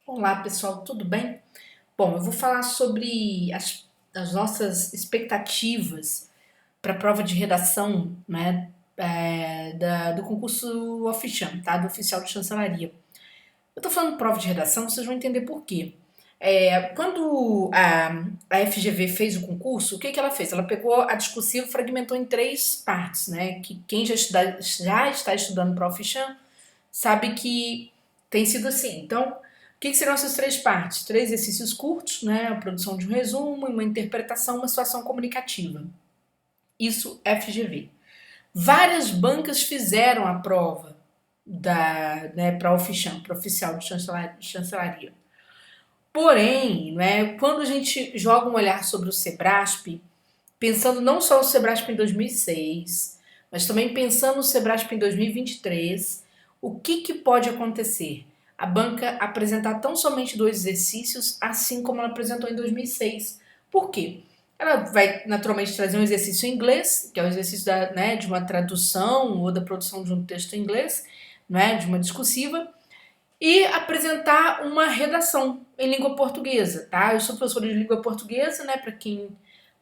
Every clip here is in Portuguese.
Olá pessoal, tudo bem? Bom, eu vou falar sobre as nossas expectativas para a prova de redação, né, do concurso Oficial, tá? Do oficial de chancelaria. Eu tô falando prova de redação, vocês vão entender por quê. Quando a FGV fez o concurso, o que que ela fez? Ela pegou a discursiva e fragmentou em três partes, né? Que quem já está estudando para Oficial sabe que tem sido assim. Então, o que serão essas três partes? Três exercícios curtos, né? A produção de um resumo, uma interpretação, uma situação comunicativa. Isso FGV. Várias bancas fizeram a prova para oficial de chancelaria. Porém, né, quando a gente joga um olhar sobre o Sebrasp, pensando não só o Sebrasp em 2006, mas também pensando no Sebrasp em 2023, o que pode acontecer? A banca apresentar tão somente dois exercícios, assim como ela apresentou em 2006. Por quê? Ela vai naturalmente trazer um exercício em inglês, que é o exercício de uma tradução ou da produção de um texto em inglês, né, de uma discursiva, e apresentar uma redação em língua portuguesa, tá? Eu sou professora de língua portuguesa, né? Para quem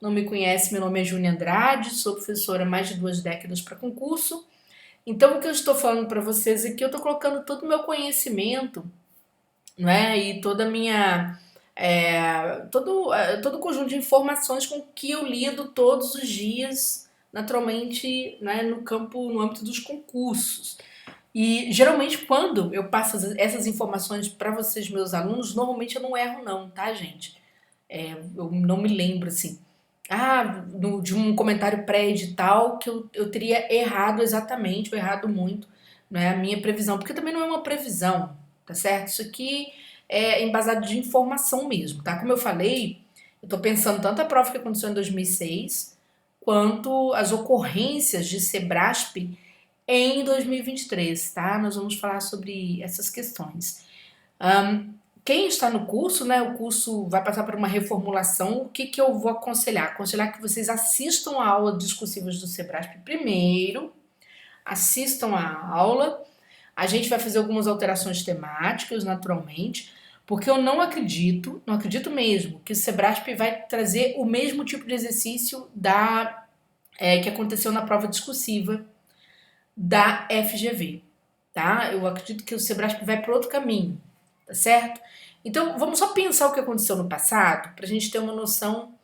não me conhece, meu nome é Júnia Andrade, sou professora há mais de 2 décadas para concurso. Então, o que eu estou falando para vocês é que eu estou colocando todo o meu conhecimento, né? E toda a minha todo o conjunto de informações com que eu lido todos os dias, naturalmente, né, no âmbito dos concursos. E geralmente quando eu passo essas informações para vocês, meus alunos, normalmente eu não erro não, tá, gente? Eu não me lembro assim. De um comentário pré-edital que eu teria errado exatamente, ou errado muito, né, a minha previsão, porque também não é uma previsão, tá certo? Isso aqui é embasado de informação mesmo, tá? Como eu falei, eu tô pensando tanto a prova que aconteceu em 2006, quanto as ocorrências de Sebrasp em 2023, tá? Nós vamos falar sobre essas questões. Quem está no curso, né? O curso vai passar por uma reformulação. O que eu vou aconselhar? Aconselhar que vocês assistam a aula discursivas do Sebrasp primeiro, assistam a aula. A gente vai fazer algumas alterações temáticas, naturalmente, porque eu não acredito, não acredito mesmo, que o Sebrasp vai trazer o mesmo tipo de exercício que aconteceu na prova discursiva da FGV, tá? Eu acredito que o Sebrasp vai por outro caminho, tá certo? Então, vamos só pensar o que aconteceu no passado, para a gente ter uma noção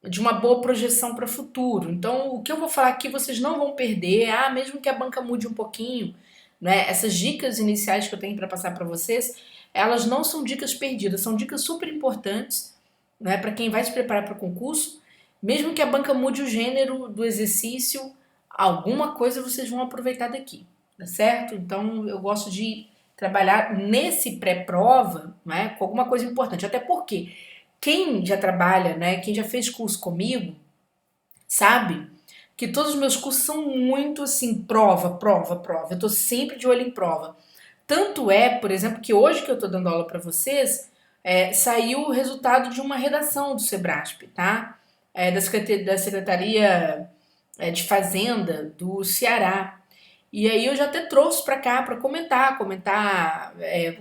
de uma boa projeção para o futuro. Então, o que eu vou falar aqui vocês não vão perder, mesmo que a banca mude um pouquinho, né? Essas dicas iniciais que eu tenho para passar para vocês, elas não são dicas perdidas, são dicas super importantes, né, para quem vai se preparar para o concurso. Mesmo que a banca mude o gênero do exercício, alguma coisa vocês vão aproveitar daqui, tá certo? Então, eu gosto de trabalhar nesse pré-prova, né, com alguma coisa importante. Até porque quem já trabalha, né, quem já fez curso comigo, sabe que todos os meus cursos são muito assim, prova, prova, prova. Eu tô sempre de olho em prova. Tanto é, por exemplo, que hoje que eu tô dando aula para vocês, saiu o resultado de uma redação do Sebrasp, tá? Da Secretaria de Fazenda do Ceará. E aí eu já até trouxe para cá para comentar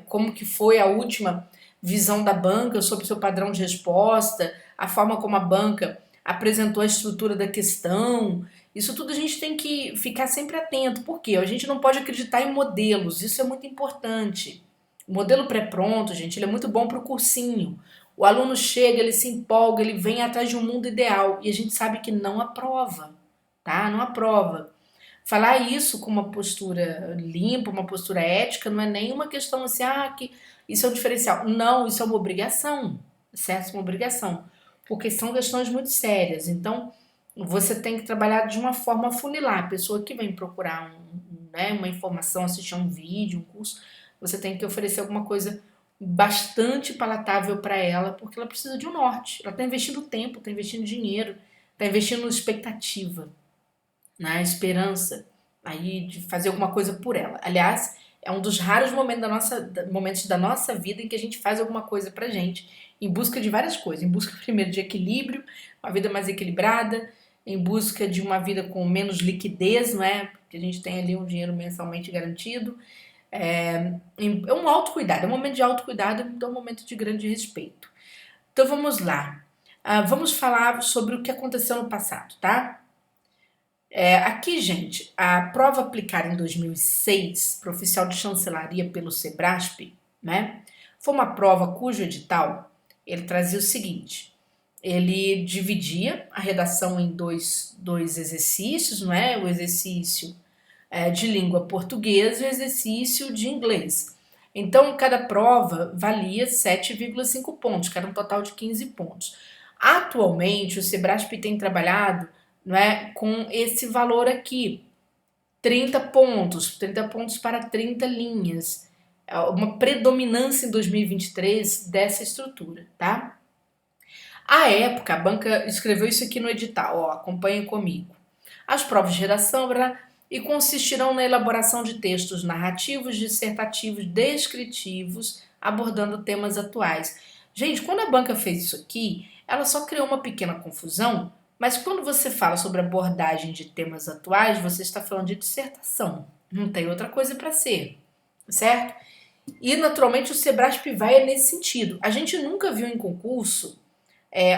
como que foi a última visão da banca sobre o seu padrão de resposta, a forma como a banca apresentou a estrutura da questão. Isso tudo a gente tem que ficar sempre atento, porque a gente não pode acreditar em modelos, isso é muito importante. O modelo pré-pronto, gente, ele é muito bom para o cursinho. O aluno chega, ele se empolga, ele vem atrás de um mundo ideal e a gente sabe que não aprova, tá? Não aprova. Falar isso com uma postura limpa, uma postura ética, não é nem uma questão assim, que isso é um diferencial. Não, isso é uma obrigação, certo? Uma obrigação. Porque são questões muito sérias. Então, você tem que trabalhar de uma forma a funilar. A pessoa que vem procurar uma informação, assistir a um vídeo, um curso, você tem que oferecer alguma coisa bastante palatável para ela, porque ela precisa de um norte. Ela está investindo tempo, está investindo dinheiro, está investindo expectativa, na esperança aí de fazer alguma coisa por ela. Aliás, é um dos raros momentos da nossa vida em que a gente faz alguma coisa pra gente, em busca de várias coisas. Em busca, primeiro, de equilíbrio, uma vida mais equilibrada, em busca de uma vida com menos liquidez, não é? Porque a gente tem ali um dinheiro mensalmente garantido, É um autocuidado, é um momento de autocuidado, então é um momento de grande respeito. Então vamos lá. Vamos falar sobre o que aconteceu no passado, tá? Aqui, gente, a prova aplicada em 2006 para oficial de chancelaria pelo Sebrasp, né? Foi uma prova cujo edital ele trazia o seguinte: ele dividia a redação em dois exercícios, não é? O exercício de língua portuguesa e o exercício de inglês. Então, cada prova valia 7,5 pontos, que era um total de 15 pontos. Atualmente, o Sebrasp tem trabalhado, não é, com esse valor aqui, 30 pontos para 30 linhas. Uma predominância em 2023 dessa estrutura, tá? À época, a banca escreveu isso aqui no edital, ó, acompanhem comigo. As provas de redação e consistirão na elaboração de textos narrativos, dissertativos, descritivos, abordando temas atuais. Gente, quando a banca fez isso aqui, ela só criou uma pequena confusão, mas quando você fala sobre abordagem de temas atuais, você está falando de dissertação. Não tem outra coisa para ser, certo? E naturalmente o Sebrasp vai nesse sentido. A gente nunca viu em concurso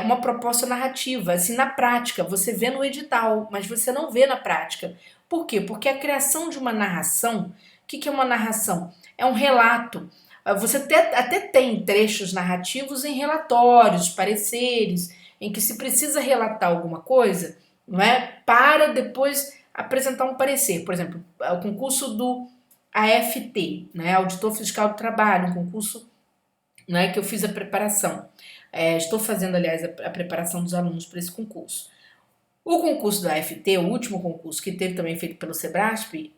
uma proposta narrativa, assim, na prática. Você vê no edital, mas você não vê na prática. Por quê? Porque a criação de uma narração, o que é uma narração? É um relato. Você até tem trechos narrativos em relatórios, pareceres, em que se precisa relatar alguma coisa, não é? Para depois apresentar um parecer. Por exemplo, o concurso do AFT, né? Auditor Fiscal do Trabalho, um concurso, né, que eu fiz a preparação. Estou fazendo, aliás, a preparação dos alunos para esse concurso. O concurso do AFT, o último concurso que teve também feito pelo Sebrasp,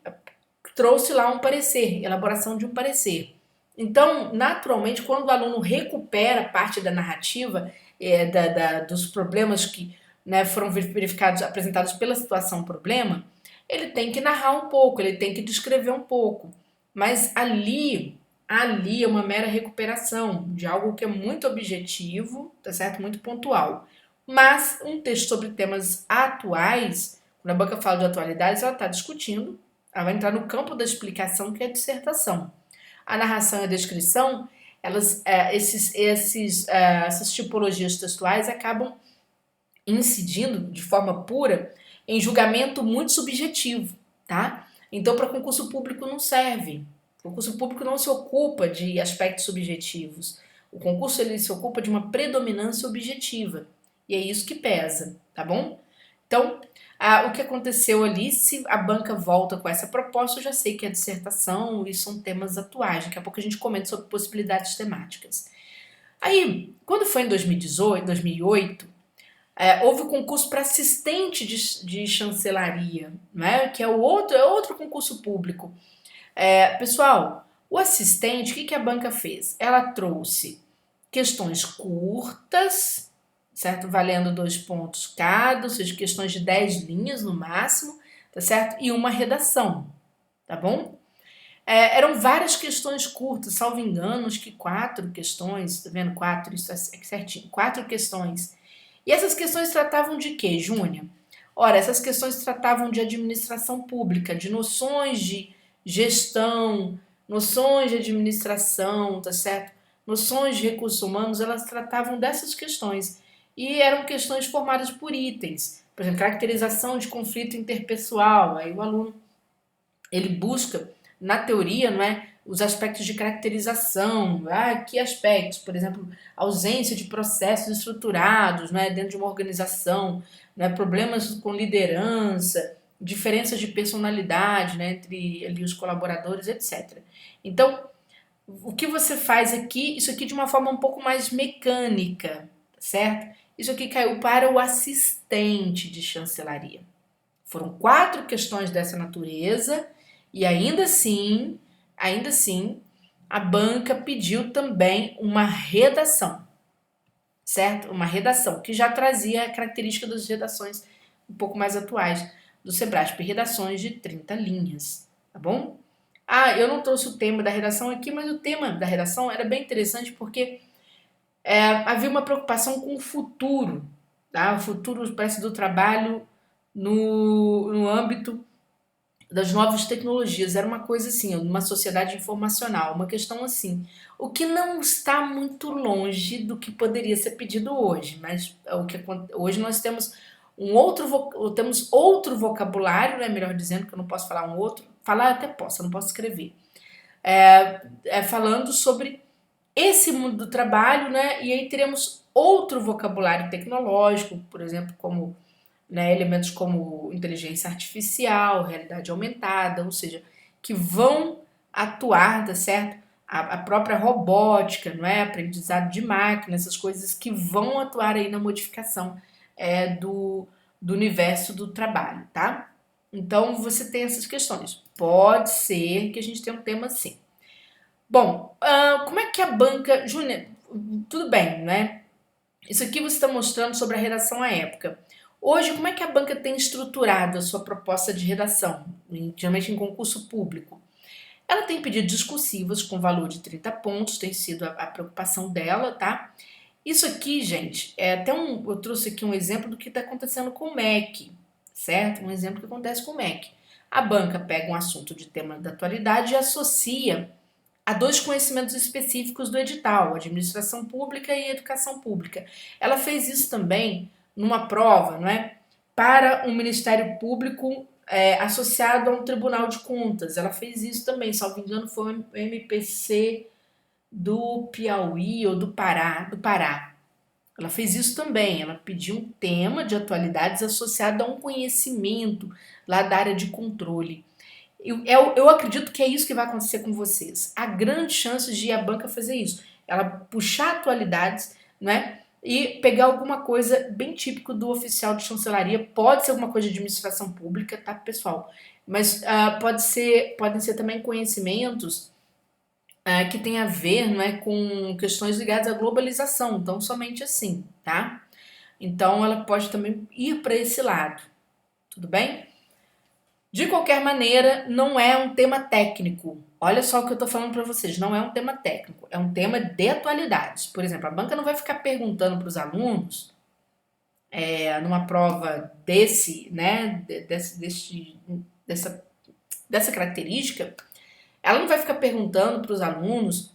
trouxe lá um parecer, elaboração de um parecer. Então, naturalmente, quando o aluno recupera parte da narrativa, dos problemas que, né, foram verificados, apresentados pela situação problema, ele tem que narrar um pouco, ele tem que descrever um pouco. Mas ali é uma mera recuperação de algo que é muito objetivo, tá certo? Muito pontual. Mas um texto sobre temas atuais, quando a banca fala de atualidades, ela está discutindo, ela vai entrar no campo da explicação, que é a dissertação. A narração e a descrição, essas tipologias textuais acabam incidindo de forma pura em julgamento muito subjetivo, tá? Então, para concurso público não serve. O concurso público não se ocupa de aspectos subjetivos. O concurso ele se ocupa de uma predominância objetiva. E é isso que pesa, tá bom? Então, o que aconteceu ali, se a banca volta com essa proposta, eu já sei que é dissertação e são temas atuais. Daqui a pouco a gente comenta sobre possibilidades temáticas. Aí, quando foi em 2018, 2008, houve o concurso para assistente de chancelaria, né? Que é outro concurso público. Pessoal, o assistente, o que a banca fez? Ela trouxe questões curtas, certo? Valendo 2 pontos cada, ou seja, questões de 10 linhas no máximo, tá certo? E uma redação, tá bom? Eram várias questões curtas, salvo engano, acho que 4 questões, tá vendo? 4, isso é certinho, 4 questões. E essas questões tratavam de quê, Júnia? Ora, essas questões tratavam de administração pública, de noções de gestão, noções de administração, tá certo? Noções de recursos humanos, elas tratavam dessas questões. E eram questões formadas por itens. Por exemplo, caracterização de conflito interpessoal. Aí o aluno, ele busca, na teoria, não é, os aspectos de caracterização. Que aspectos? Por exemplo, ausência de processos estruturados, né, dentro de uma organização, né, problemas com liderança, diferenças de personalidade, né, entre ali, os colaboradores, etc. Então, o que você faz aqui, isso aqui de uma forma um pouco mais mecânica, certo? Isso aqui caiu para o assistente de chancelaria. Foram 4 questões dessa natureza e ainda assim, a banca pediu também uma redação, certo? Uma redação que já trazia a característica das redações um pouco mais atuais do Sebrasp, redações de 30 linhas, tá bom? Eu não trouxe o tema da redação aqui, mas o tema da redação era bem interessante porque havia uma preocupação com o futuro, tá? O futuro, parece, do trabalho no âmbito das novas tecnologias. Era uma coisa assim, uma sociedade informacional, uma questão assim. O que não está muito longe do que poderia ser pedido hoje, mas hoje nós temos temos outro vocabulário, né, melhor dizendo, que eu não posso falar um outro, falar até posso, eu não posso escrever. Falando sobre esse mundo do trabalho, né, e aí teremos outro vocabulário tecnológico, por exemplo, como, né, elementos como inteligência artificial, realidade aumentada, ou seja, que vão atuar, tá certo? A própria robótica, não é? Aprendizado de máquina, essas coisas que vão atuar aí na modificação do universo do trabalho, tá? Então você tem essas questões. Pode ser que a gente tenha um tema assim. Bom, como é que a banca. Júnior, tudo bem, né? Isso aqui você está mostrando sobre a redação à época. Hoje, como é que a banca tem estruturado a sua proposta de redação, geralmente em concurso público? Ela tem pedidos discursivos com valor de 30 pontos, tem sido a preocupação dela, tá? Isso aqui, gente, eu trouxe aqui um exemplo do que está acontecendo com o MEC, certo? Um exemplo que acontece com o MEC. A banca pega um assunto de tema da atualidade e associa a dois conhecimentos específicos do edital, administração pública e educação pública. Ela fez isso também numa prova, não é? Para um Ministério Público associado a um Tribunal de Contas. Ela fez isso também, salvo engano, foi o MPC do Piauí ou do Pará. Ela fez isso também, ela pediu um tema de atualidades associado a um conhecimento lá da área de controle. Eu acredito que é isso que vai acontecer com vocês. Há grandes chances de a banca fazer isso. Ela puxar atualidades, né? E pegar alguma coisa bem típico do oficial de chancelaria. Pode ser alguma coisa de administração pública, tá, pessoal? Mas podem ser também conhecimentos que tem a ver, não é, com questões ligadas à globalização. Então, somente assim, tá? Então, ela pode também ir para esse lado. Tudo bem? De qualquer maneira, não é um tema técnico. Olha só o que eu estou falando para vocês, não é um tema técnico, é um tema de atualidades. Por exemplo, a banca não vai ficar perguntando para os alunos, numa prova né, dessa característica, ela não vai ficar perguntando para os alunos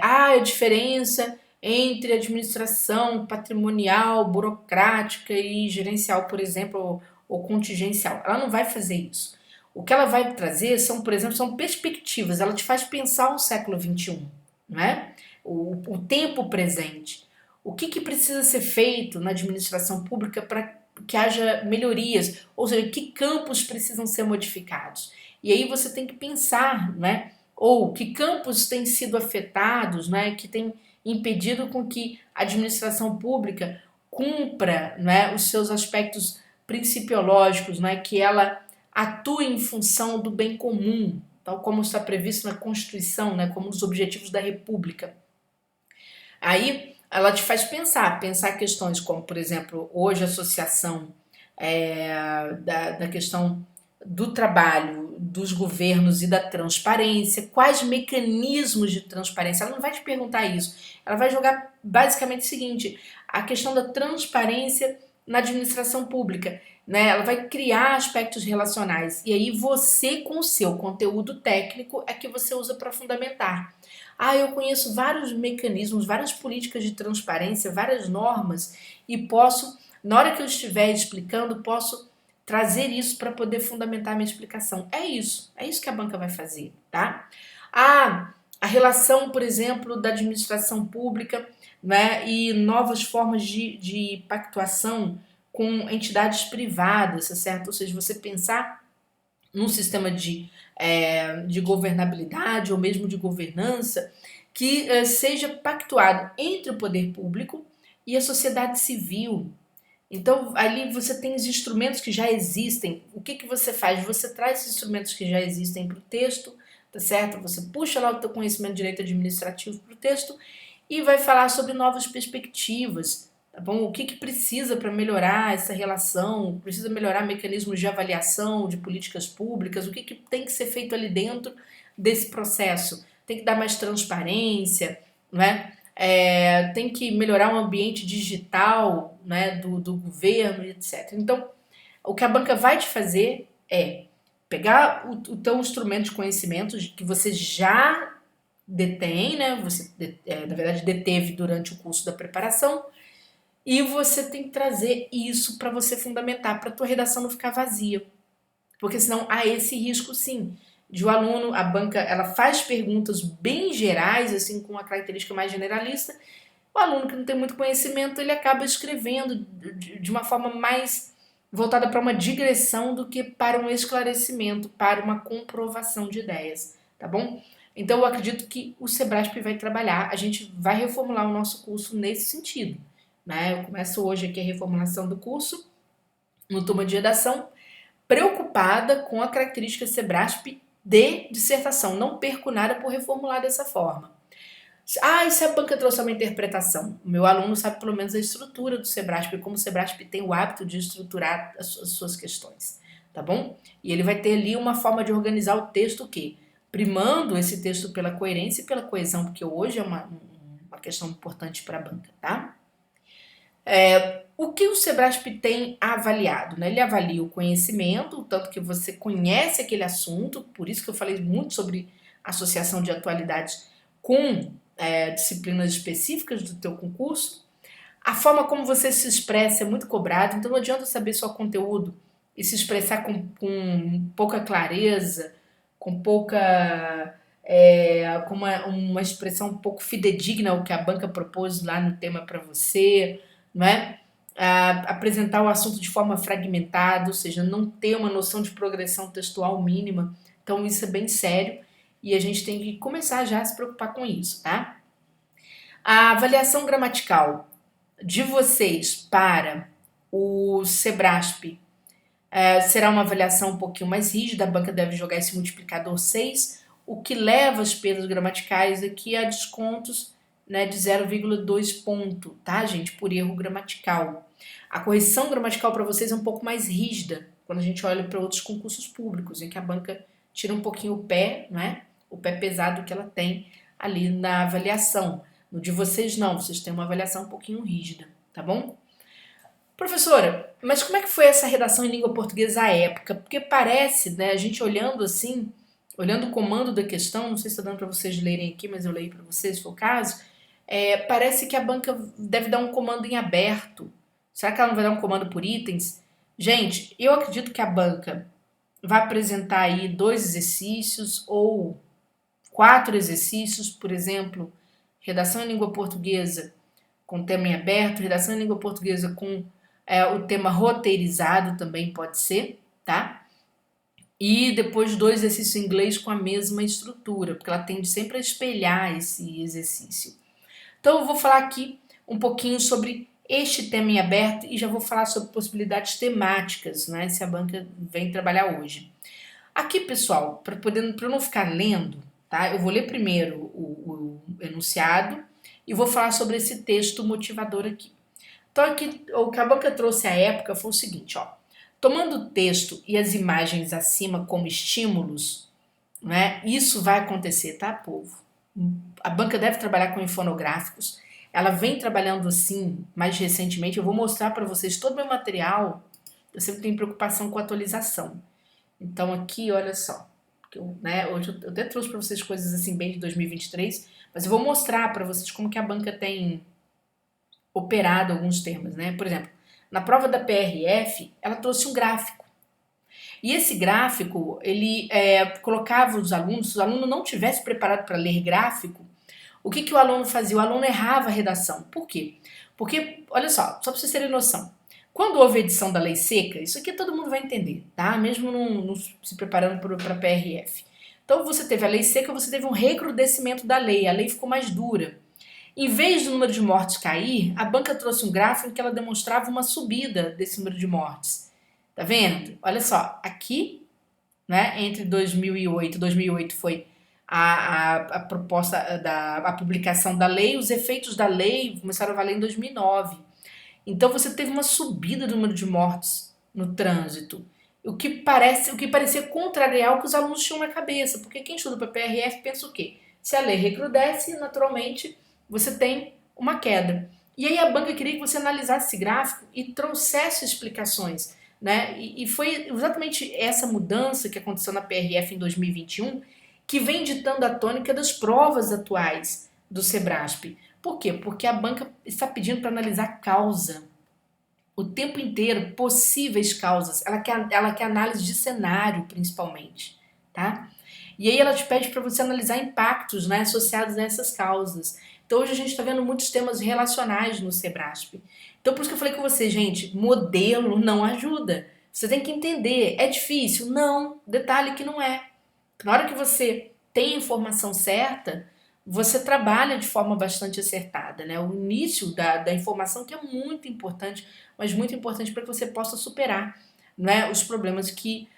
a diferença entre administração patrimonial, burocrática e gerencial, por exemplo, ou contingencial. Ela não vai fazer isso. O que ela vai trazer são, por exemplo, são perspectivas. Ela te faz pensar o século XXI, né? O tempo presente. O que precisa ser feito na administração pública para que haja melhorias? Ou seja, que campos precisam ser modificados? E aí você tem que pensar, né? Ou que campos têm sido afetados, né? Que têm impedido com que a administração pública cumpra, né, os seus aspectos principiológicos, né, que ela atue em função do bem comum, tal como está previsto na Constituição, né, como um dos objetivos da República. Aí ela te faz pensar questões como, por exemplo, hoje a associação da questão do trabalho, dos governos e da transparência, quais mecanismos de transparência. Ela não vai te perguntar isso, ela vai jogar basicamente o seguinte: a questão da transparência na administração pública, né? Ela vai criar aspectos relacionais e aí você, com o seu conteúdo técnico, é que você usa para fundamentar. Eu conheço vários mecanismos, várias políticas de transparência, várias normas e posso, na hora que eu estiver explicando, posso trazer isso para poder fundamentar a minha explicação. É isso que a banca vai fazer, tá? A relação, por exemplo, da administração pública, né, e novas formas de pactuação com entidades privadas, tá certo? Ou seja, você pensar num sistema de governabilidade ou mesmo de governança que seja pactuado entre o poder público e a sociedade civil. Então, ali você tem os instrumentos que já existem. O que você faz? Você traz esses instrumentos que já existem para o texto, tá certo? Você puxa lá o teu conhecimento de direito administrativo para o texto e vai falar sobre novas perspectivas, tá bom? O que precisa para melhorar essa relação? Precisa melhorar mecanismos de avaliação de políticas públicas? O que tem que ser feito ali dentro desse processo? Tem que dar mais transparência, não é? Tem que melhorar o ambiente digital, né, do governo, etc. Então, o que a banca vai te fazer é pegar o teu instrumento de conhecimento que você já detém, né? Você, na verdade, deteve durante o curso da preparação, e você tem que trazer isso para você fundamentar, para a tua redação não ficar vazia. Porque senão há esse risco, sim, de o aluno, a banca, ela faz perguntas bem gerais, assim, com uma característica mais generalista. O aluno que não tem muito conhecimento, ele acaba escrevendo de uma forma mais voltada para uma digressão do que para um esclarecimento, para uma comprovação de ideias, tá bom? Então eu acredito que o Sebrasp vai trabalhar, a gente vai reformular o nosso curso nesse sentido, né? Eu começo hoje aqui a reformulação do curso, no turma de redação, preocupada com a característica Sebrasp de dissertação. Não perco nada por reformular dessa forma. Ah, e se a banca trouxe uma interpretação? O meu aluno sabe pelo menos a estrutura do Sebrasp, como o Sebrasp tem o hábito de estruturar as suas questões, tá bom? E ele vai ter ali uma forma de organizar o texto que, primando esse texto pela coerência e pela coesão, porque hoje é uma questão importante para a banca, tá? O que o Sebrasp tem avaliado? Né? Ele avalia o conhecimento, o tanto que você conhece aquele assunto, por isso que eu falei muito sobre associação de atualidades com disciplinas específicas do teu concurso. A forma como você se expressa é muito cobrado, então não adianta saber só conteúdo e se expressar com pouca clareza, com pouca... com uma expressão um pouco fidedigna ao que a banca propôs lá no tema para você, não é? Apresentar o assunto de forma fragmentada, ou seja, não ter uma noção de progressão textual mínima. Então isso é bem sério e a gente tem que começar já a se preocupar com isso, tá? A avaliação gramatical de vocês para o Sebrasp será uma avaliação um pouquinho mais rígida, a banca deve jogar esse multiplicador 6, o que leva as perdas gramaticais aqui a descontos, né, de 0,2 ponto, tá, gente, por erro gramatical. A correção gramatical para vocês é um pouco mais rígida quando a gente olha para outros concursos públicos, em que a banca tira um pouquinho o pé, né, o pé pesado que ela tem ali na avaliação. No de vocês não, vocês têm uma avaliação um pouquinho rígida, tá bom? Professora, mas como é que foi essa redação em língua portuguesa à época? Porque parece, né, a gente olhando assim, olhando o comando da questão, não sei se está dando para vocês lerem aqui, mas eu leio para vocês, se for o caso, parece que a banca deve dar um comando em aberto. Será que ela não vai dar um comando por itens? Gente, eu acredito que a banca vai apresentar aí 2 exercícios ou 4 exercícios, por exemplo, redação em língua portuguesa com tema em aberto, redação em língua portuguesa com o tema roteirizado também pode ser, tá? E depois 2 exercícios em inglês com a mesma estrutura, porque ela tende sempre a espelhar esse exercício. Então eu vou falar aqui um pouquinho sobre este tema em aberto e já vou falar sobre possibilidades temáticas, né, se a banca vem trabalhar hoje. Aqui, pessoal, para eu não ficar lendo, tá? Eu vou ler primeiro o enunciado e vou falar sobre esse texto motivador aqui. Então aqui, o que a banca trouxe à época foi o seguinte, ó. Tomando o texto e as imagens acima como estímulos, né? Isso vai acontecer, tá, povo? A banca deve trabalhar com infonográficos. Ela vem trabalhando assim mais recentemente. Eu vou mostrar para vocês todo o meu material. Eu sempre tenho preocupação com atualização. Então aqui, olha só. Hoje eu até trouxe para vocês coisas assim bem de 2023, mas eu vou mostrar para vocês como que a banca tem operado alguns temas, né? Por exemplo, na prova da PRF, ela trouxe um gráfico. E esse gráfico, ele colocava os alunos, se o aluno não tivesse preparado para ler gráfico, o que o aluno fazia? O aluno errava a redação. Por quê? Porque, olha só para vocês terem noção, quando houve a edição da Lei Seca, isso aqui todo mundo vai entender, tá? Mesmo não se preparando para a PRF. Então, você teve a Lei Seca, você teve um recrudescimento da lei, a lei ficou mais dura. Em vez do número de mortes cair, a banca trouxe um gráfico em que ela demonstrava uma subida desse número de mortes. Tá vendo? Olha só, aqui, né, entre 2008 e 2008 foi a proposta a publicação da lei, os efeitos da lei começaram a valer em 2009. Então você teve uma subida do número de mortes no trânsito, o que parecia contrariar o que os alunos tinham na cabeça, porque quem estuda para PRF pensa o quê? Se a lei recrudesce, naturalmente você tem uma queda. E aí a banca queria que você analisasse esse gráfico e trouxesse explicações. né? E foi exatamente essa mudança que aconteceu na PRF em 2021 que vem ditando a tônica das provas atuais do Sebrasp. Por quê? Porque a banca está pedindo para analisar a causa o tempo inteiro, possíveis causas. Ela quer análise de cenário, principalmente, tá? E aí ela te pede para você analisar impactos, né, associados a essas causas. Então hoje a gente está vendo muitos temas relacionais no Sebrasp. Então por isso que eu falei com você, gente, modelo não ajuda. Você tem que entender, é difícil? Não, detalhe que não é. Na hora que você tem a informação certa, você trabalha de forma bastante acertada, né? O início da informação que é muito importante, mas muito importante para que você possa superar, né, os problemas que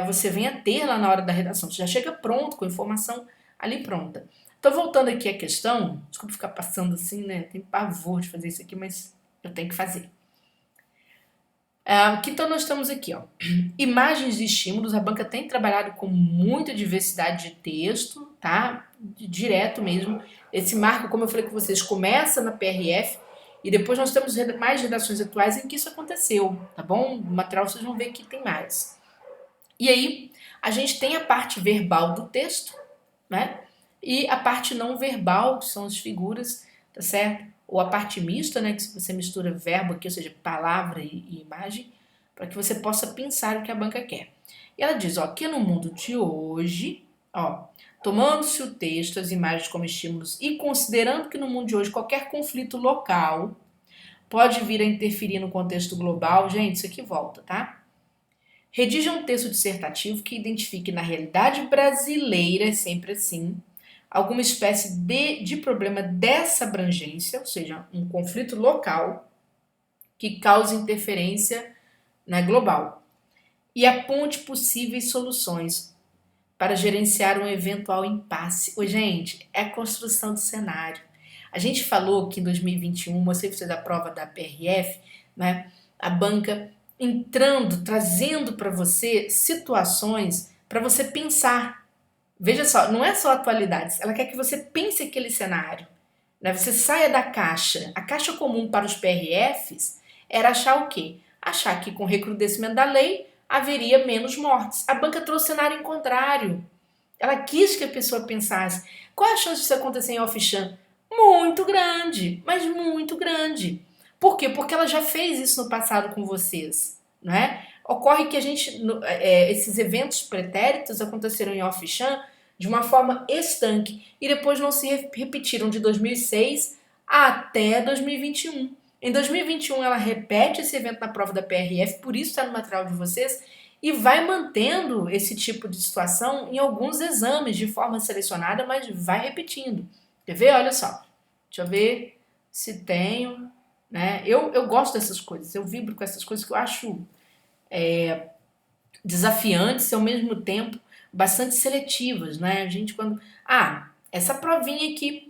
você venha a ter lá na hora da redação. Você já chega pronto, com a informação ali pronta. Então, voltando aqui à questão, desculpa ficar passando assim, né? Tenho pavor de fazer isso aqui, mas eu tenho que fazer. Então nós estamos aqui, ó. Imagens de estímulos, a banca tem trabalhado com muita diversidade de texto, tá? Direto mesmo. Esse marco, como eu falei com vocês, começa na PRF e depois nós temos mais redações atuais em que isso aconteceu, tá bom? No material vocês vão ver que tem mais. E aí, a gente tem a parte verbal do texto, né? E a parte não verbal, que são as figuras, tá certo? Ou a parte mista, né? Que você mistura verbo aqui, ou seja, palavra e imagem, para que você possa pensar o que a banca quer. E ela diz, ó, que no mundo de hoje, ó, tomando-se o texto, as imagens como estímulos e considerando que no mundo de hoje qualquer conflito local pode vir a interferir no contexto global, gente, isso aqui volta, tá? Redija um texto dissertativo que identifique na realidade brasileira, é sempre assim, alguma espécie de problema dessa abrangência, ou seja, um conflito local que cause interferência na global, e aponte possíveis soluções para gerenciar um eventual impasse. Ô, gente, é a construção do cenário. A gente falou que em 2021, mostrei para vocês a prova da PRF, né? A banca entrando, trazendo para você situações para você pensar. Veja só, não é só atualidades, ela quer que você pense aquele cenário, né? Você saia da caixa. A caixa comum para os PRFs era achar o quê? Achar que com o recrudescimento da lei haveria menos mortes. A banca trouxe o cenário em contrário. Ela quis que a pessoa pensasse. Qual é a chance disso acontecer em off-cham? Muito grande, mas muito grande. Por quê? Porque ela já fez isso no passado com vocês, não é? Ocorre que esses eventos pretéritos aconteceram em off-cham de uma forma estanque e depois não se repetiram de 2006 até 2021. Em 2021 ela repete esse evento na prova da PRF, por isso está no material de vocês, e vai mantendo esse tipo de situação em alguns exames de forma selecionada, mas vai repetindo. Quer ver? Olha só. Deixa eu ver se tenho, né? Eu gosto dessas coisas, eu vibro com essas coisas que eu acho desafiantes e ao mesmo tempo bastante seletivas, né? A gente quando... essa provinha aqui,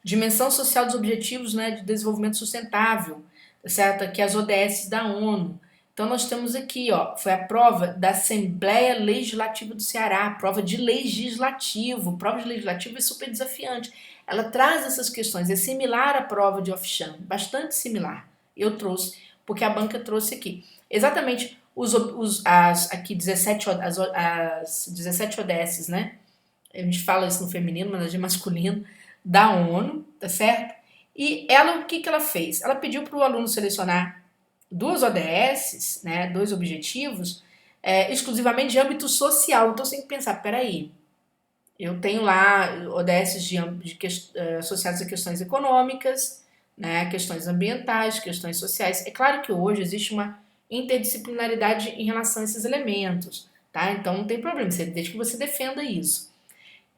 dimensão social dos objetivos, né, de desenvolvimento sustentável, tá certo? Aqui as ODS da ONU. Então nós temos aqui, ó, foi a prova da Assembleia Legislativa do Ceará, prova de legislativo. Prova de legislativo é super desafiante. Ela traz essas questões, é similar à prova de off-cham, bastante similar. Eu trouxe, porque a banca trouxe aqui. Exatamente aqui 17, as 17 ODS, né? A gente fala isso no feminino, mas é masculino, da ONU, tá certo? E ela, o que ela fez? Ela pediu para o aluno selecionar duas ODS, né, dois objetivos, exclusivamente de âmbito social. Então você tem que pensar, peraí, eu tenho lá ODS associadas a questões econômicas, né, questões ambientais, questões sociais. É claro que hoje existe uma interdisciplinaridade em relação a esses elementos, tá? Então não tem problema, desde que você defenda isso.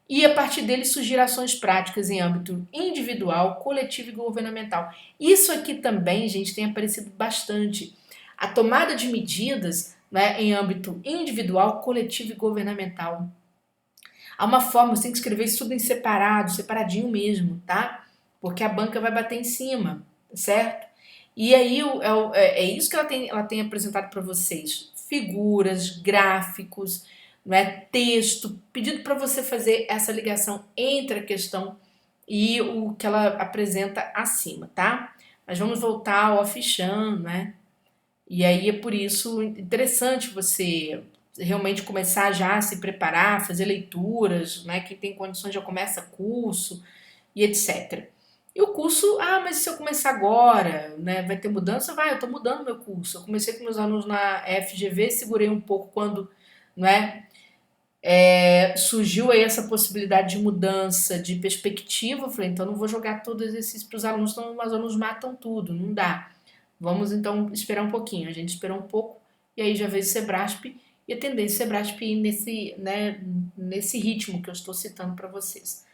E a partir dele surgir ações práticas em âmbito individual, coletivo e governamental. Isso aqui também, gente, tem aparecido bastante. A tomada de medidas, né, em âmbito individual, coletivo e governamental. Há uma forma, você tem que escrever isso tudo em separado, separadinho mesmo, tá? Porque a banca vai bater em cima, certo? E aí é isso que ela tem apresentado para vocês. Figuras, gráficos, não é, texto, pedido para você fazer essa ligação entre a questão e o que ela apresenta acima, tá? Mas vamos voltar ao off-cham, né? E aí é por isso interessante você realmente começar já a se preparar, fazer leituras, né? Quem tem condições já começa curso e etc. E o curso, mas se eu começar agora, né, vai ter mudança? Vai, eu estou mudando meu curso. Eu comecei com meus alunos na FGV, segurei um pouco quando, né, surgiu aí essa possibilidade de mudança de perspectiva. Eu falei, então não vou jogar todo o exercício para os alunos, senão os alunos matam tudo, não dá. Vamos então esperar um pouquinho. A gente esperou um pouco e aí já veio o Sebrasp e a tendência do Sebrasp ir nesse, né, nesse ritmo que eu estou citando para vocês.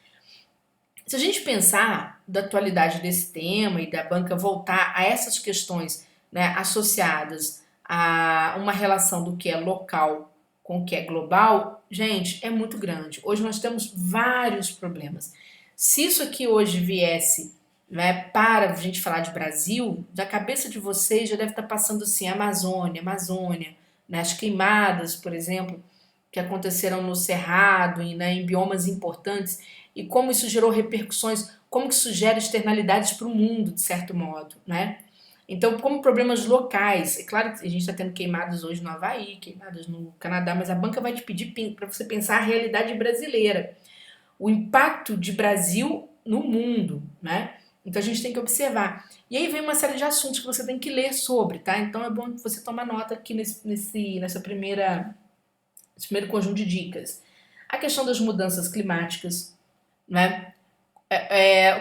Se a gente pensar da atualidade desse tema e da banca voltar a essas questões, né, associadas a uma relação do que é local com o que é global, gente, é muito grande. Hoje nós temos vários problemas. Se isso aqui hoje viesse, né, para a gente falar de Brasil, da cabeça de vocês já deve estar passando assim, Amazônia, Amazônia, né, as queimadas, por exemplo, que aconteceram no Cerrado, né, em biomas importantes, e como isso gerou repercussões, como que isso gera externalidades para o mundo, de certo modo, né? Então, como problemas locais, é claro que a gente está tendo queimadas hoje no Havaí, queimadas no Canadá, mas a banca vai te pedir para você pensar a realidade brasileira, o impacto de Brasil no mundo, né? Então a gente tem que observar. E aí vem uma série de assuntos que você tem que ler sobre, tá? Então é bom você tomar nota aqui nesse primeiro conjunto de dicas. A questão das mudanças climáticas, né?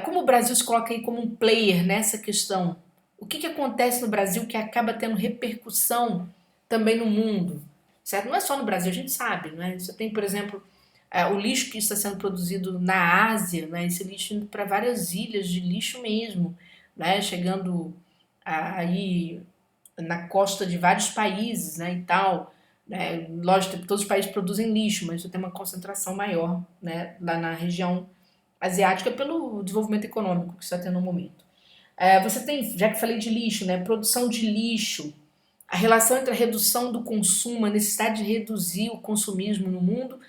Como o Brasil se coloca aí como um player nessa questão? O que acontece no Brasil que acaba tendo repercussão também no mundo? Certo? Não é só no Brasil, a gente sabe, né? Você tem, por exemplo, o lixo que está sendo produzido na Ásia, né? Esse lixo indo para várias ilhas de lixo mesmo, né? Chegando aí na costa de vários países, né? E tal. Né? Lógico que todos os países produzem lixo, mas você tem uma concentração maior, né? Lá na região asiática pelo desenvolvimento econômico que está tendo no momento. Você tem, já que falei de lixo, né, produção de lixo, a relação entre a redução do consumo, a necessidade de reduzir o consumismo no mundo,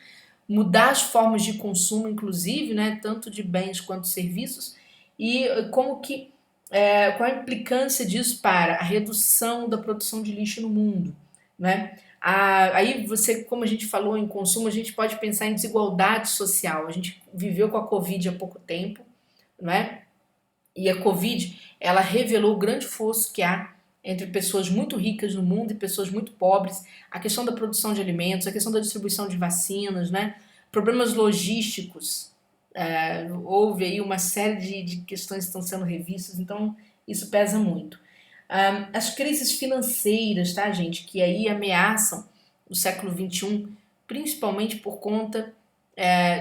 mudar as formas de consumo, inclusive, né, tanto de bens quanto serviços, e como que qual a implicância disso para a redução da produção de lixo no mundo, né? Aí você, como a gente falou em consumo, a gente pode pensar em desigualdade social. A gente viveu com a Covid há pouco tempo, não é? E a Covid, ela revelou o grande fosso que há entre pessoas muito ricas no mundo e pessoas muito pobres, a questão da produção de alimentos, a questão da distribuição de vacinas, né? Problemas logísticos. Houve aí uma série de questões que estão sendo revistas, então isso pesa muito. As crises financeiras, tá, gente, que aí ameaçam o século XXI, principalmente por conta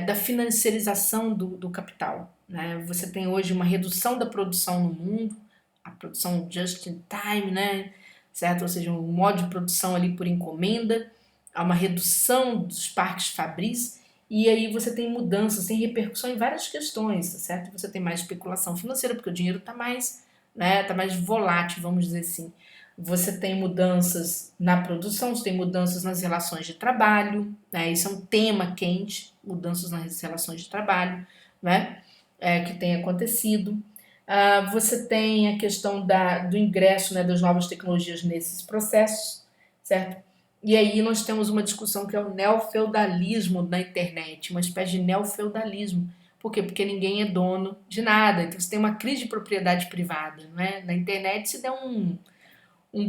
da financiarização do capital. Né? Você tem hoje uma redução da produção no mundo, a produção just in time, né? Certo? Ou seja, um modo de produção ali por encomenda, há uma redução dos parques fabris, e aí você tem mudanças, tem repercussão em várias questões, tá certo? Você tem mais especulação financeira, porque o dinheiro está mais, né, tá mais volátil, vamos dizer assim. Você tem mudanças na produção, você tem mudanças nas relações de trabalho, né? Isso é um tema quente, mudanças nas relações de trabalho, né? Que tem acontecido. Você tem a questão do ingresso, né, das novas tecnologias nesses processos, certo? E aí nós temos uma discussão que é o neofeudalismo na internet, uma espécie de neofeudalismo. Por quê? Porque ninguém é dono de nada. Então você tem uma crise de propriedade privada, né? Na internet se dá um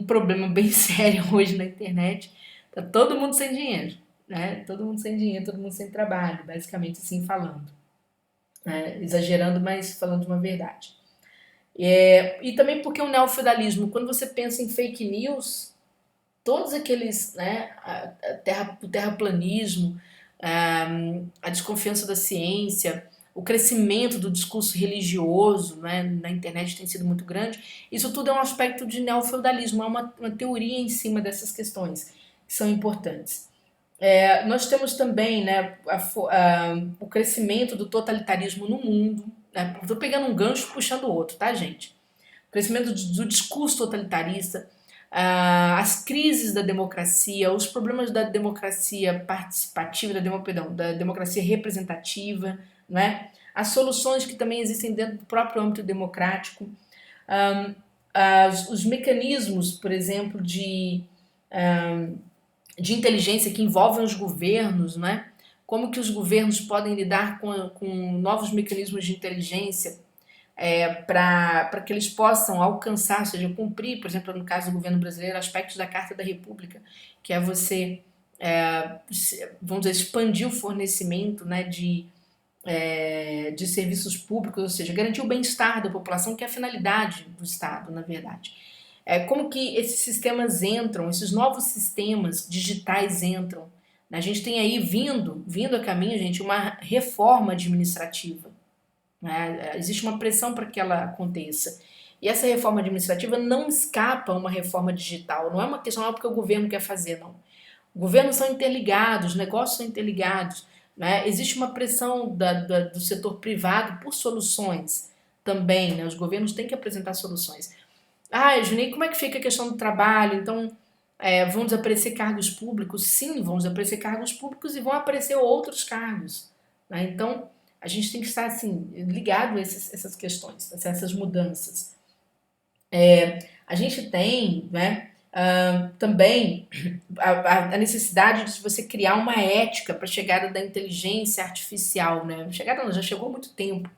problema bem sério hoje na internet. Tá todo mundo sem dinheiro, né? Todo mundo sem dinheiro, todo mundo sem trabalho, basicamente assim falando. Né? Exagerando, mas falando uma verdade. E também porque o neofeudalismo, quando você pensa em fake news, todos aqueles, né, o terraplanismo, a desconfiança da ciência, o crescimento do discurso religioso, né, na internet tem sido muito grande, isso tudo é um aspecto de neofeudalismo, é uma teoria em cima dessas questões que são importantes. Nós temos também, né, o crescimento do totalitarismo no mundo. Estou pegando um gancho puxando o outro, tá, gente? O crescimento do discurso totalitarista, as crises da democracia, os problemas da democracia participativa, da democracia representativa, né? As soluções que também existem dentro do próprio âmbito democrático, os mecanismos, por exemplo, de inteligência que envolvem os governos, né? Como que os governos podem lidar com novos mecanismos de inteligência para que eles possam alcançar, ou seja, cumprir, por exemplo, no caso do governo brasileiro, aspectos da Carta da República, que é você, vamos dizer, expandir o fornecimento, né, de serviços públicos, ou seja, garantir o bem-estar da população, que é a finalidade do Estado, na verdade. Como que esses sistemas entram, esses novos sistemas digitais entram. A gente tem aí vindo a caminho, gente, uma reforma administrativa, né? Existe uma pressão para que ela aconteça. E essa reforma administrativa não escapa a uma reforma digital. Não é uma questão porque o governo quer fazer, não. Governos são interligados, negócios são interligados, né? Existe uma pressão do setor privado por soluções também, né? Os governos têm que apresentar soluções. Juninho, como é que fica a questão do trabalho? Então, vão desaparecer cargos públicos? Sim, vão desaparecer cargos públicos e vão aparecer outros cargos, né? Então, a gente tem que estar assim, ligado a essas questões, a essas mudanças. A gente tem, né, também a necessidade de você criar uma ética para a chegada da inteligência artificial, né? Chegada não, já chegou há muito tempo,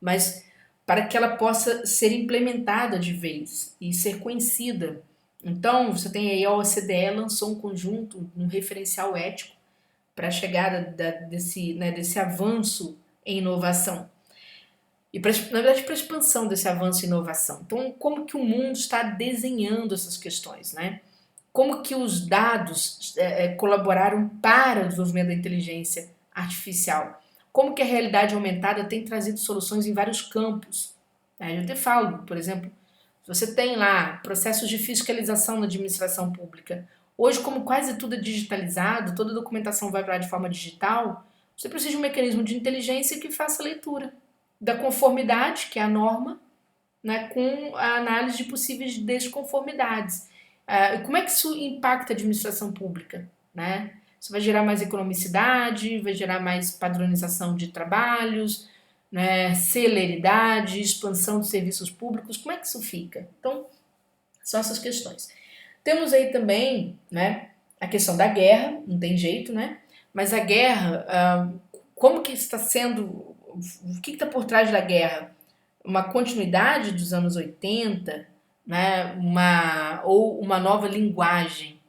mas para que ela possa ser implementada de vez e ser conhecida. Então, você tem aí a OCDE lançou um conjunto, um referencial ético para a chegada desse avanço em inovação. E, na verdade, para a expansão desse avanço em inovação. Então, como que o mundo está desenhando essas questões, né? Como que os dados colaboraram para o desenvolvimento da inteligência artificial? Como que a realidade aumentada tem trazido soluções em vários campos? Eu até falo, por exemplo, você tem lá processos de fiscalização na administração pública. Hoje, como quase tudo é digitalizado, toda a documentação vai para lá de forma digital, você precisa de um mecanismo de inteligência que faça a leitura da conformidade, que é a norma, né, com a análise de possíveis desconformidades. Como é que isso impacta a administração pública, né? Isso vai gerar mais economicidade, vai gerar mais padronização de trabalhos, né, celeridade, expansão de serviços públicos. Como é que isso fica? Então, são essas questões. Temos aí também, né, a questão da guerra, não tem jeito, né? Mas a guerra, como que está sendo, o que está por trás da guerra? Uma continuidade dos anos 80, né? Ou uma nova linguagem,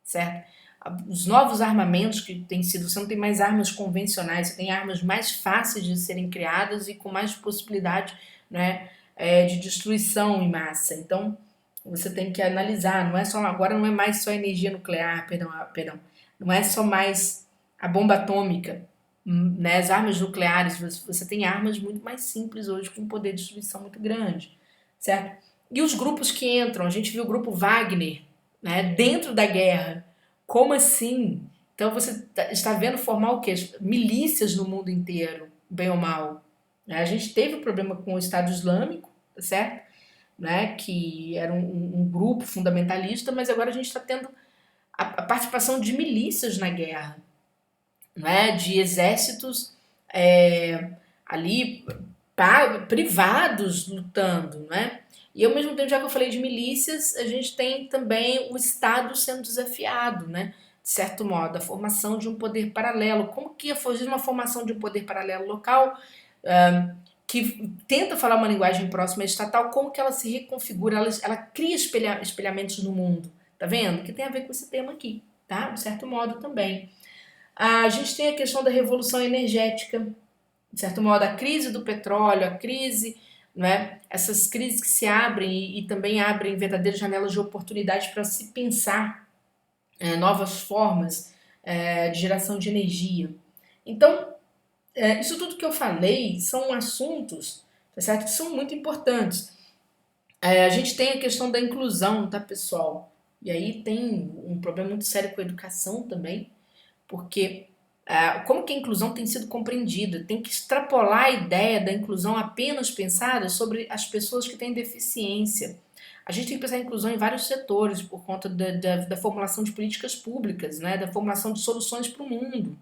certo? Os novos armamentos que têm sido, você não tem mais armas convencionais, você tem armas mais fáceis de serem criadas e com mais possibilidade, né, de destruição em massa. Então, você tem que analisar, agora não é mais só energia nuclear, perdão, não é só mais a bomba atômica, né, as armas nucleares, você tem armas muito mais simples hoje com um poder de destruição muito grande, certo? E os grupos que entram, a gente viu o grupo Wagner, né, dentro da guerra. Como assim? Então você está vendo formar o quê? Milícias no mundo inteiro, bem ou mal. A gente teve um problema com o Estado Islâmico, certo? Né, que era um grupo fundamentalista, mas agora a gente está tendo a participação de milícias na guerra, né, de exércitos ali privados lutando, né? E ao mesmo tempo, já que eu falei de milícias, a gente tem também o Estado sendo desafiado, né? De certo modo, a formação de um poder paralelo. Como que fugir uma formação de um poder paralelo local que tenta falar uma linguagem próxima à estatal, como que ela se reconfigura, ela cria espelhamentos no mundo, tá vendo? Que tem a ver com esse tema aqui, tá? De certo modo também. A gente tem a questão da revolução energética, de certo modo, a crise do petróleo, a crise, né, essas crises que se abrem e também abrem verdadeiras janelas de oportunidade para se pensar novas formas de geração de energia. Então, isso tudo que eu falei são assuntos, tá certo, que são muito importantes. A gente tem a questão da inclusão, tá, pessoal? E aí tem um problema muito sério com a educação também, porque como que a inclusão tem sido compreendida? Tem que extrapolar a ideia da inclusão apenas pensada sobre as pessoas que têm deficiência. A gente tem que pensar em inclusão em vários setores por conta da formulação de políticas públicas, né? Da formulação de soluções para o mundo,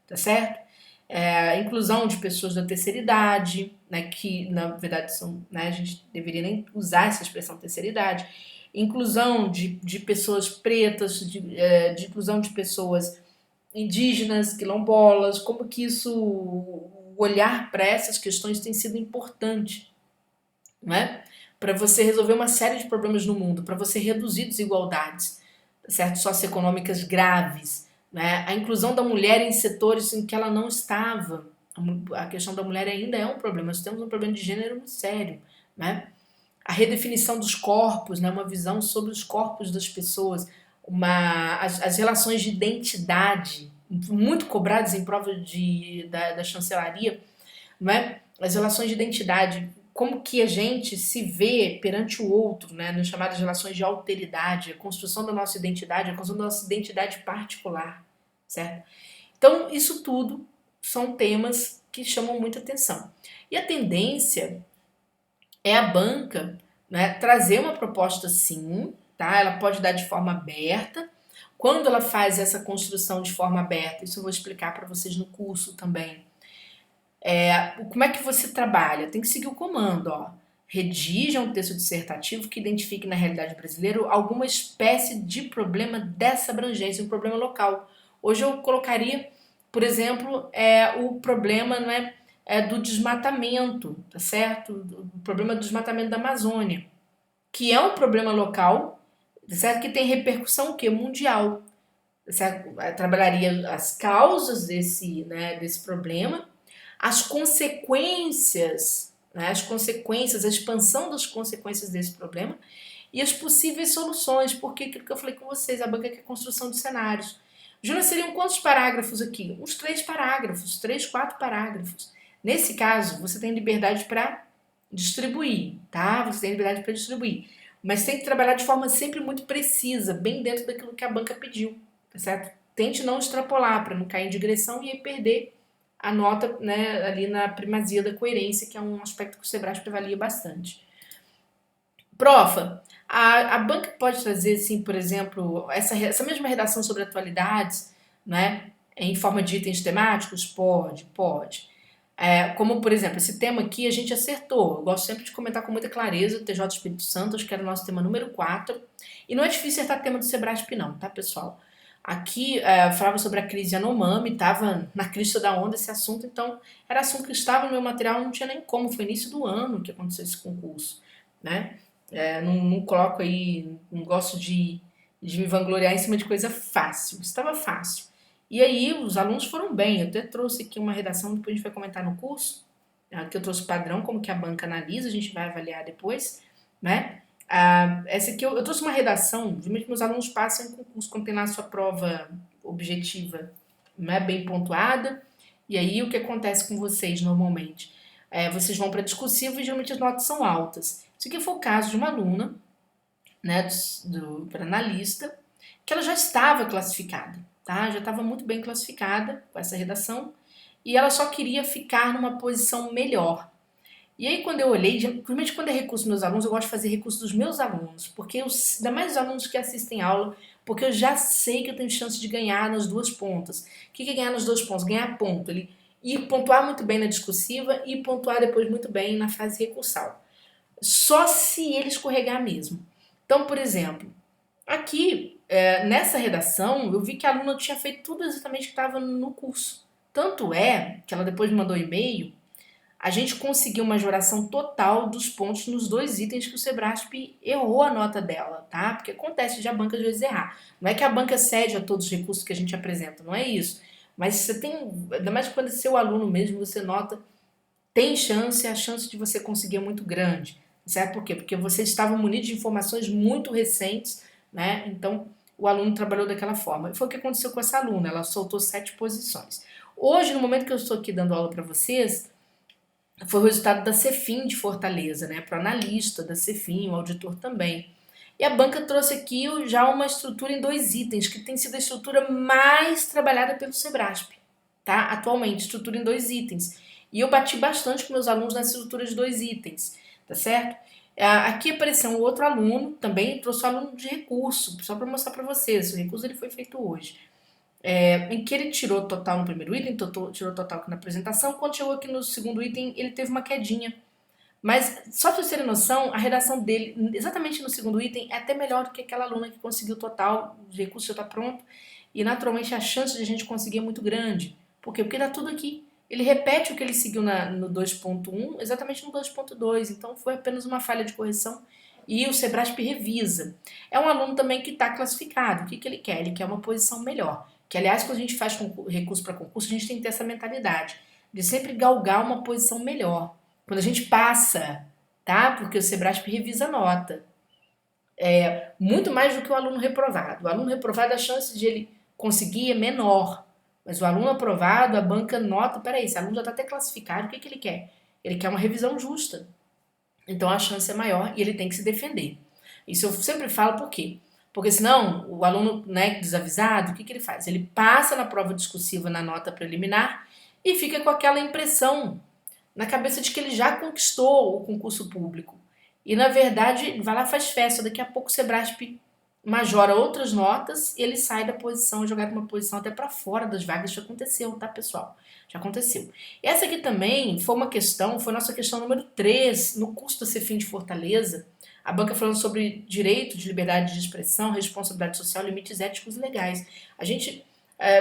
tá certo? A inclusão de pessoas da terceira idade, né, que na verdade são, né, a gente deveria nem usar essa expressão terceira idade, inclusão de pessoas pretas, de inclusão de pessoas indígenas, quilombolas, como que isso, o olhar para essas questões tem sido importante, né? Para você resolver uma série de problemas no mundo, para você reduzir desigualdades, certo? Socioeconômicas graves, né? A inclusão da mulher em setores em que ela não estava. A questão da mulher ainda é um problema. Nós temos um problema de gênero muito sério, né? A redefinição dos corpos, né? Uma visão sobre os corpos das pessoas, as relações de identidade, muito cobradas em prova da chancelaria, não é? As relações de identidade, como que a gente se vê perante o outro, né? Nas chamadas relações de alteridade, a construção da nossa identidade, a construção da nossa identidade particular, certo? Então, isso tudo são temas que chamam muita atenção. E a tendência é a banca, né, trazer uma proposta sim, tá? Ela pode dar de forma aberta. Quando ela faz essa construção de forma aberta, isso eu vou explicar para vocês no curso também. Como é que você trabalha? Tem que seguir o comando, ó. Redija um texto dissertativo que identifique na realidade brasileira alguma espécie de problema dessa abrangência, um problema local. Hoje eu colocaria, por exemplo, o problema, não do desmatamento, tá certo? O problema do desmatamento da Amazônia, que é um problema local, tá certo? Que tem repercussão o quê? Mundial. Tá certo? Eu trabalharia as causas desse problema, as consequências, né, a expansão das consequências desse problema e as possíveis soluções, porque aquilo que eu falei com vocês, a banca é a construção de cenários. Júlia, seriam quantos parágrafos aqui? Uns 3 parágrafos, 3, 4 parágrafos. Nesse caso, você tem liberdade para distribuir, tá? Você tem liberdade para distribuir. Mas tem que trabalhar de forma sempre muito precisa, bem dentro daquilo que a banca pediu, tá certo? Tente não extrapolar para não cair em digressão e aí perder a nota, né, ali na primazia da coerência, que é um aspecto que o Sebrasp avalia bastante. Profa, a banca pode trazer, assim, por exemplo, essa mesma redação sobre atualidades, né, em forma de itens temáticos? Pode, pode. Como, por exemplo, esse tema aqui a gente acertou. Eu gosto sempre de comentar com muita clareza o TJ Espírito Santo, acho que era o nosso tema número 4. E não é difícil acertar tema do Sebrasp, não, tá, pessoal? Aqui falava sobre a crise Yanomami, estava na crista da onda esse assunto, então era assunto que estava no meu material, não tinha nem como, foi início do ano que aconteceu esse concurso, né? Não coloco aí, não gosto de me vangloriar em cima de coisa fácil, estava fácil. E aí os alunos foram bem, eu até trouxe aqui uma redação, depois a gente vai comentar no curso, que eu trouxe padrão, como que a banca analisa, a gente vai avaliar depois, né? Essa aqui eu trouxe uma redação, geralmente meus alunos passam em concurso quando tem lá a sua prova objetiva, né, bem pontuada, e aí o que acontece com vocês normalmente? Vocês vão para discursivo e geralmente as notas são altas. Isso aqui foi o caso de uma aluna, né, para analista, que ela já estava classificada, tá? Já estava muito bem classificada com essa redação, e ela só queria ficar numa posição melhor. E aí, quando eu olhei, principalmente quando é recurso dos meus alunos, eu gosto de fazer recurso dos meus alunos, porque ainda mais os alunos que assistem aula, porque eu já sei que eu tenho chance de ganhar nas duas pontas. O que é ganhar nas duas pontas? Ganhar ponto. Ele ir pontuar muito bem na discursiva e pontuar depois muito bem na fase recursal. Só se ele escorregar mesmo. Então, por exemplo, aqui, nessa redação, eu vi que a aluna tinha feito tudo exatamente que estava no curso. Tanto é que ela depois me mandou um e-mail, a gente conseguiu uma majoração total dos pontos nos 2 itens que o Sebrasp errou a nota dela, tá? Porque acontece de a banca às vezes errar. Não é que a banca cede a todos os recursos que a gente apresenta, não é isso. Mas você tem, ainda mais quando é seu aluno mesmo, você nota, tem chance, a chance de você conseguir é muito grande. Certo? Por quê? Porque você estava munido de informações muito recentes, né? Então, o aluno trabalhou daquela forma. E foi o que aconteceu com essa aluna, ela soltou 7 posições. Hoje, no momento que eu estou aqui dando aula para vocês, foi o resultado da Cefim de Fortaleza, né? Para o analista da Cefim, o auditor também. E a banca trouxe aqui já uma estrutura em 2 itens, que tem sido a estrutura mais trabalhada pelo Sebrasp, tá? Atualmente, estrutura em 2 itens. E eu bati bastante com meus alunos nessa estrutura de 2 itens, tá certo? Aqui apareceu um outro aluno, também trouxe um aluno de recurso, só para mostrar para vocês, o recurso ele foi feito hoje. em que ele tirou total no primeiro item, tirou total aqui na apresentação, quando chegou aqui no segundo item, ele teve uma quedinha. Mas, só pra vocês terem noção, a redação dele, exatamente no segundo item, é até melhor do que aquela aluna que conseguiu total, o recurso já está pronto, e naturalmente a chance de a gente conseguir é muito grande. Por quê? Porque dá tudo aqui. Ele repete o que ele seguiu no 2.1, exatamente no 2.2, então foi apenas uma falha de correção e o Sebrasp revisa. É um aluno também que está classificado. O que, que ele quer? Ele quer uma posição melhor. Que, aliás, quando a gente faz recurso para concurso, a gente tem que ter essa mentalidade de sempre galgar uma posição melhor. Quando a gente passa, tá? Porque o Sebrasp revisa a nota. Muito mais do que o aluno reprovado. O aluno reprovado, a chance de ele conseguir é menor. Mas o aluno aprovado, a banca nota, peraí, esse aluno já está até classificado, o que, que ele quer? Ele quer uma revisão justa. Então a chance é maior e ele tem que se defender. Isso eu sempre falo por quê? Porque senão o aluno, né, desavisado, o que, que ele faz? Ele passa na prova discursiva na nota preliminar e fica com aquela impressão na cabeça de que ele já conquistou o concurso público. E na verdade, vai lá e faz festa. Daqui a pouco o Sebrasp majora outras notas e ele sai da posição, jogado uma posição até para fora das vagas. Já aconteceu, tá, pessoal? Já aconteceu. Essa aqui também foi uma questão, foi nossa questão número 3 no curso da Cefim de Fortaleza. A banca falando sobre direito de liberdade de expressão, responsabilidade social, limites éticos e legais. A gente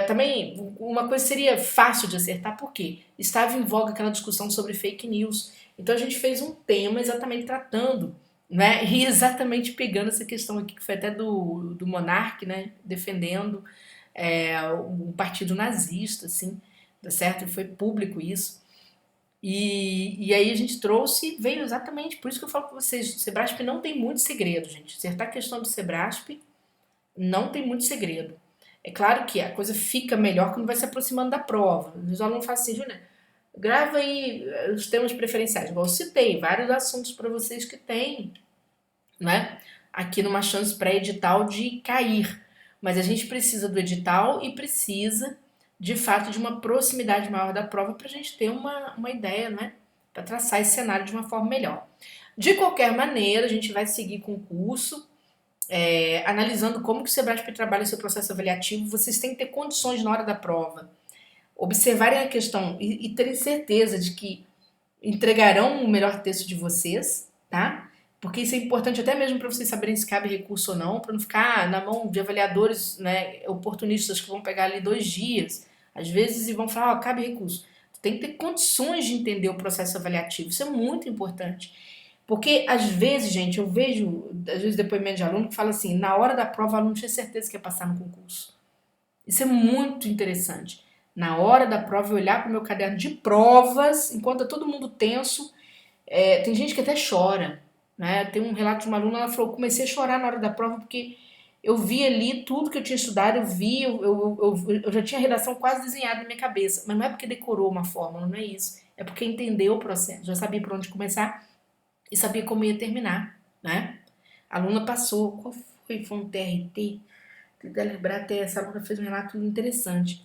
também, uma coisa seria fácil de acertar, porque estava em voga aquela discussão sobre fake news. Então a gente fez um tema exatamente tratando, né, e exatamente pegando essa questão aqui, que foi até do Monark, né, defendendo o partido nazista, assim, tá certo? E foi público isso. E aí a gente trouxe, veio exatamente, por isso que eu falo com vocês, o Sebrasp não tem muito segredo, gente. Acertar a questão do Sebrasp não tem muito segredo. É claro que a coisa fica melhor quando vai se aproximando da prova. Os alunos falam assim, Júlia, grava aí os temas preferenciais. Igual eu citei vários assuntos para vocês que tem, né? Aqui numa chance pré-edital de cair. Mas a gente precisa do edital e precisa, de fato, de uma proximidade maior da prova para a gente ter uma ideia, né? Para traçar esse cenário de uma forma melhor. De qualquer maneira, a gente vai seguir com o curso, analisando como que o Sebrasp trabalha seu processo avaliativo. Vocês têm que ter condições na hora da prova, observarem a questão e terem certeza de que entregarão o melhor texto de vocês, tá? Porque isso é importante até mesmo para vocês saberem se cabe recurso ou não, para não ficar na mão de avaliadores, né, oportunistas que vão pegar ali 2 dias, às vezes, e vão falar, ó, cabe recurso. Tu tem que ter condições de entender o processo avaliativo, isso é muito importante. Porque, às vezes, gente, eu vejo, às vezes, depoimento de aluno que fala assim, na hora da prova, o aluno tinha certeza que ia passar no concurso. Isso é muito interessante. Na hora da prova, eu olhar para o meu caderno de provas, enquanto tá todo mundo tenso, tem gente que até chora, né? Tem um relato de uma aluna, ela falou, comecei a chorar na hora da prova porque eu vi ali tudo que eu tinha estudado, eu já tinha a redação quase desenhada na minha cabeça, mas não é porque decorou uma fórmula, não é isso, é porque entendeu o processo, já sabia por onde começar e sabia como ia terminar, né? A aluna passou, qual foi? Foi um TRT? Tentar lembrar até, essa aluna fez um relato interessante.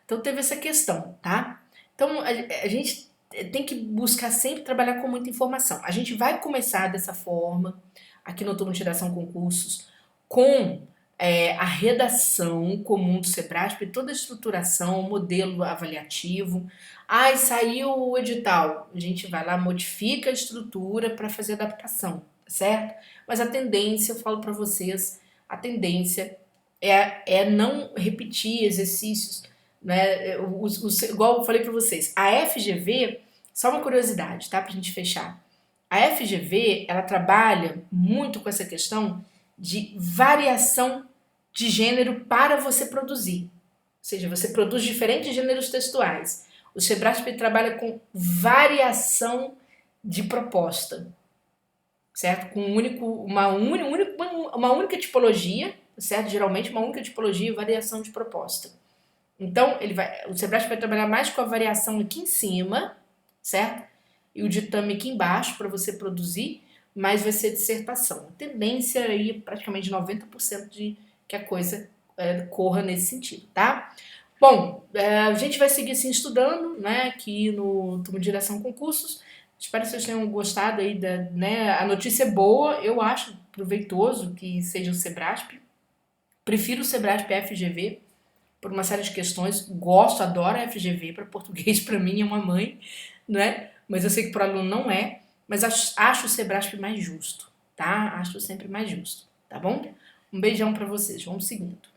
Então teve essa questão, tá? Então a gente tem que buscar sempre trabalhar com muita informação. A gente vai começar dessa forma, aqui no Turno de Redação Concursos, com a redação comum do Sebrasp, toda a estruturação, o modelo avaliativo. Ah, saiu o edital. A gente vai lá, modifica a estrutura para fazer adaptação, tá certo? Mas a tendência, eu falo para vocês, a tendência é não repetir exercícios, né? Igual eu falei para vocês, a FGV, só uma curiosidade, tá? Pra gente fechar. A FGV, ela trabalha muito com essa questão de variação de gênero para você produzir. Ou seja, você produz diferentes gêneros textuais. O Sebrasp trabalha com variação de proposta, certo? Com uma única tipologia, certo? Geralmente uma única tipologia e variação de proposta. Então, o Sebrasp vai trabalhar mais com a variação aqui em cima, certo? E o ditame aqui embaixo para você produzir, mas vai ser dissertação. A tendência aí é praticamente 90% de que a coisa corra nesse sentido, tá? Bom, a gente vai seguir assim estudando, né, aqui no Turma de Direção Concursos. Espero que vocês tenham gostado aí né, a notícia é boa, eu acho proveitoso que seja o Sebrasp. Prefiro o Sebrasp FGV, por uma série de questões. Gosto, adoro a FGV, para português para mim é uma mãe, né? Mas eu sei que para aluno não é, mas acho o Sebrasp mais justo, tá? Acho sempre mais justo, tá bom? Um beijão para vocês, vamos seguindo.